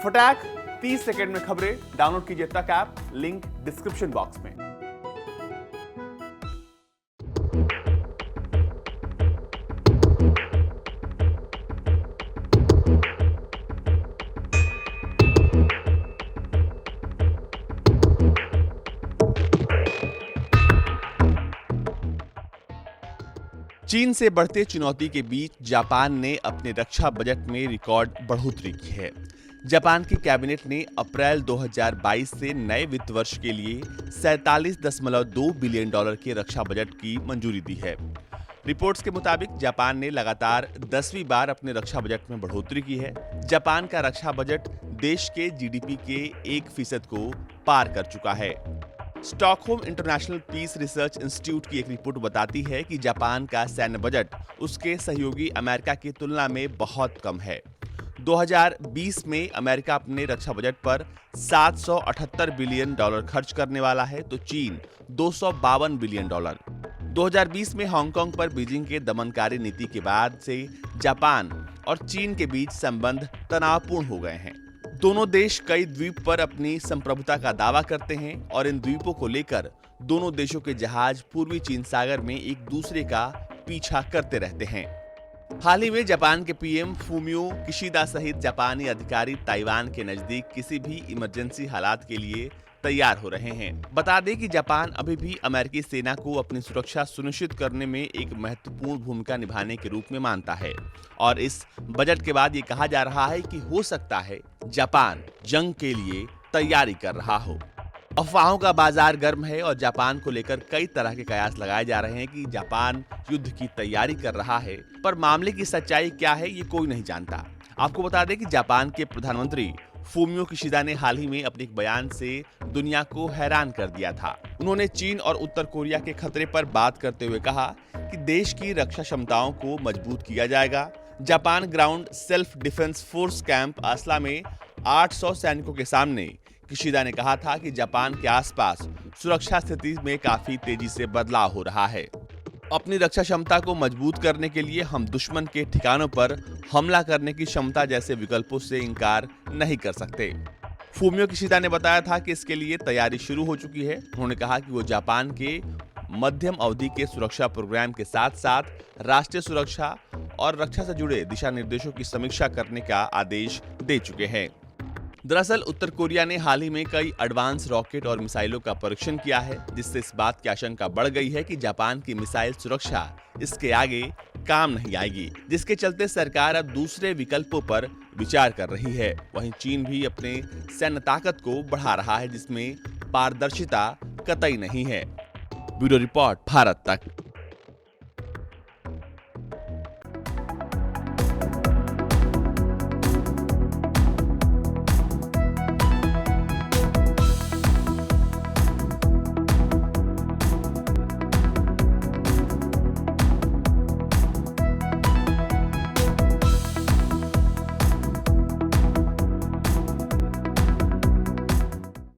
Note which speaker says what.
Speaker 1: फटाक 30 सेकंड में खबरें डाउनलोड कीजिए तक ऐप, लिंक डिस्क्रिप्शन बॉक्स में। चीन से बढ़ते चुनौती के बीच जापान ने अपने रक्षा बजट में रिकॉर्ड बढ़ोतरी की है। जापान की कैबिनेट ने अप्रैल 2022 से नए वित्त वर्ष के लिए 47.2 बिलियन डॉलर के रक्षा बजट की मंजूरी दी है। रिपोर्ट्स के मुताबिक जापान ने लगातार 10वीं बार अपने रक्षा बजट में बढ़ोतरी की है। जापान का रक्षा बजट देश के जीडीपी के 1% को पार कर चुका है। Stockholm International Peace Research Institute की एक रिपोर्ट बताती है कि जापान का सैन्य बजट उसके सहयोगी अमेरिका की तुलना में बहुत कम है। 2020 में अमेरिका अपने रक्षा बजट पर 778 बिलियन डॉलर खर्च करने वाला है, तो चीन 252 बिलियन डॉलर। 2020 में हांगकांग पर बीजिंग के दमनकारी नीति के बाद से जापान और चीन के बीच संबंध तनावपूर्ण हो गए हैं। दोनों देश कई द्वीप पर अपनी संप्रभुता का दावा करते हैं और इन द्वीपों को लेकर दोनों देशों के जहाज पूर्वी चीन सागर में एक दूसरे का पीछा करते रहते हैं। हाल ही में जापान के पीएम फूमियो किशिदा सहित जापानी अधिकारी ताइवान के नजदीक किसी भी इमरजेंसी हालात के लिए तैयार हो रहे हैं। बता दें कि जापान अभी भी अमेरिकी सेना को अपनी सुरक्षा सुनिश्चित करने में एक महत्वपूर्ण भूमिका निभाने के रूप में मानता है और इस बजट के बाद ये कहा जा रहा है कि हो सकता है जापान जंग के लिए तैयारी कर रहा हो। अफवाहों का बाजार गर्म है और जापान को लेकर कई तरह के कयास लगाए जा रहे हैं कि जापान युद्ध की तैयारी कर रहा है, पर मामले की सच्चाई क्या है ये कोई नहीं जानता। आपको बता दें कि जापान के प्रधानमंत्री फूमियो किशिदा ने हाल ही में अपने एक बयान से दुनिया को हैरान कर दिया था। उन्होंने चीन और उत्तर कोरिया के खतरे पर बात करते हुए कहा कि देश की रक्षा क्षमताओं को मजबूत किया जाएगा। Japan ground self defence force camp आसला में 800 सैनिकों के सामने किशिदा ने कहा था कि जापान के आसपास सुरक्षा स्थिति में काफी तेजी से बदलाव हो रहा है। अपनी रक्षा क्षमता को मजबूत करने के लिए हम दुश्मन के ठिकानों पर हमला करने की क्षमता जैसे विकल्पों से इनकार नहीं कर सकते। फूमियो किशिदा ने बताया था कि इसके लिए तैयारी शुरू हो चुकी है। उन्होंने कहा कि वो जापान के मध्यम अवधि के सुरक्षा प्रोग्राम के साथ साथ राष्ट्रीय सुरक्षा और रक्षा से जुड़े दिशा निर्देशों की समीक्षा करने का आदेश दे चुके हैं। दरअसल उत्तर कोरिया ने हाल ही में कई एडवांस रॉकेट और मिसाइलों का परीक्षण किया है, जिससे इस बात की आशंका बढ़ गई है कि जापान की मिसाइल सुरक्षा इसके आगे काम नहीं आएगी, जिसके चलते सरकार अब दूसरे विकल्पों पर विचार कर रही है। वहीं चीन भी अपने सैन्य ताकत को बढ़ा रहा है, जिसमें पारदर्शिता कतई नहीं है। ब्यूरो रिपोर्ट, भारत तक।